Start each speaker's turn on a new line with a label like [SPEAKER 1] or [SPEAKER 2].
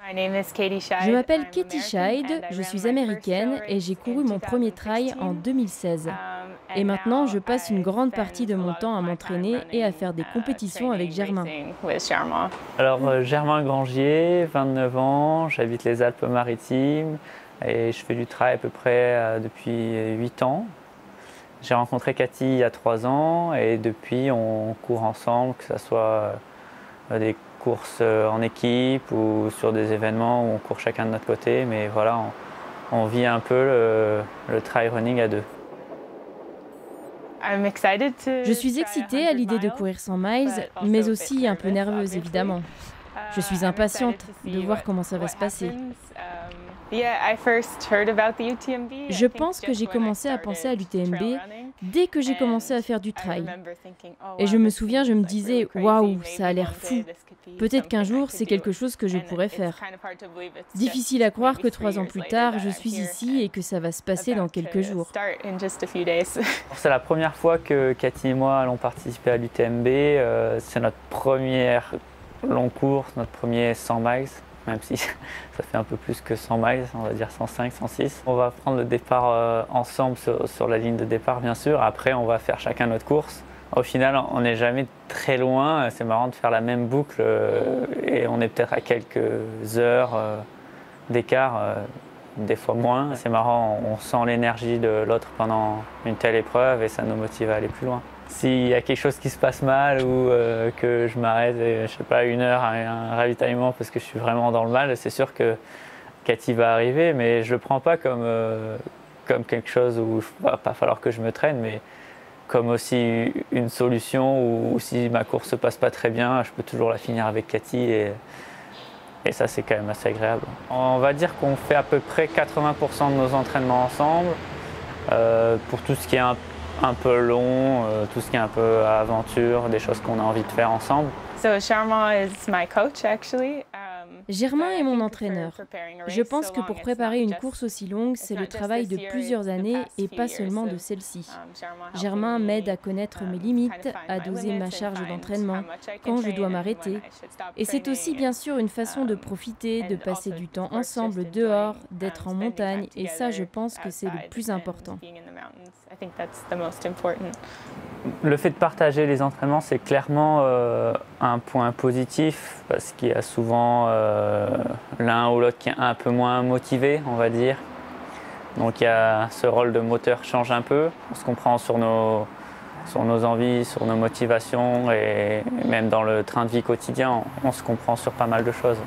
[SPEAKER 1] Je m'appelle Katie Scheid, je suis américaine et j'ai couru mon premier trail en 2016. Et maintenant, je passe une grande partie de mon temps à m'entraîner et à faire des compétitions avec Germain.
[SPEAKER 2] Alors, Germain Grangier, 29 ans, j'habite les Alpes-Maritimes et je fais du trail à peu près depuis 8 ans. J'ai rencontré Cathy il y a 3 ans et depuis on court ensemble, que ce soit des courses en équipe ou sur des événements où on court chacun de notre côté. Mais voilà, on vit un peu le trail running à deux.
[SPEAKER 1] Je suis excitée à l'idée de courir 100 miles, mais aussi un peu nerveuse évidemment. Je suis impatiente de voir comment ça va se passer. Je pense que j'ai commencé à penser à l'UTMB dès que j'ai commencé à faire du trail. Et je me souviens, je me disais, waouh, ça a l'air fou. Peut-être qu'un jour, c'est quelque chose que je pourrais faire. Difficile à croire que 3 ans plus tard, je suis ici et que ça va se passer dans quelques jours.
[SPEAKER 2] C'est la première fois que Cathy et moi allons participer à l'UTMB. C'est notre première longue course, notre premier 100 miles. Même si ça fait un peu plus que 100 miles, on va dire 105, 106. On va prendre le départ ensemble sur la ligne de départ, bien sûr. Après, on va faire chacun notre course. Au final, on n'est jamais très loin. C'est marrant de faire la même boucle et on est peut-être à quelques heures d'écart, des fois moins. C'est marrant, on sent l'énergie de l'autre pendant une telle épreuve et ça nous motive à aller plus loin. S'il y a quelque chose qui se passe mal ou que je m'arrête, je sais pas, 1 heure à un ravitaillement parce que je suis vraiment dans le mal, c'est sûr que Cathy va arriver, mais je le prends pas comme quelque chose où il va pas falloir que je me traîne, mais comme aussi une solution où si ma course se passe pas très bien, je peux toujours la finir avec Cathy et ça c'est quand même assez agréable. On va dire qu'on fait à peu près 80% de nos entraînements ensemble pour tout ce qui est un peu long, tout ce qui est un peu aventure, des choses qu'on a envie de faire ensemble.
[SPEAKER 1] Germain est mon entraîneur. Je pense que pour préparer une course aussi longue, c'est le travail de plusieurs années et pas seulement de celle-ci. Germain m'aide à connaître mes limites, à doser ma charge d'entraînement, quand je dois m'arrêter. Et c'est aussi bien sûr une façon de profiter, de passer du temps ensemble dehors, d'être en montagne, et ça je pense que c'est le plus important.
[SPEAKER 2] Le fait de partager les entraînements, c'est clairement un point positif parce qu'il y a souvent l'un ou l'autre qui est un peu moins motivé, on va dire. Donc il y a ce rôle de moteur change un peu. On se comprend sur nos envies, sur nos motivations et même dans le train de vie quotidien, on se comprend sur pas mal de choses.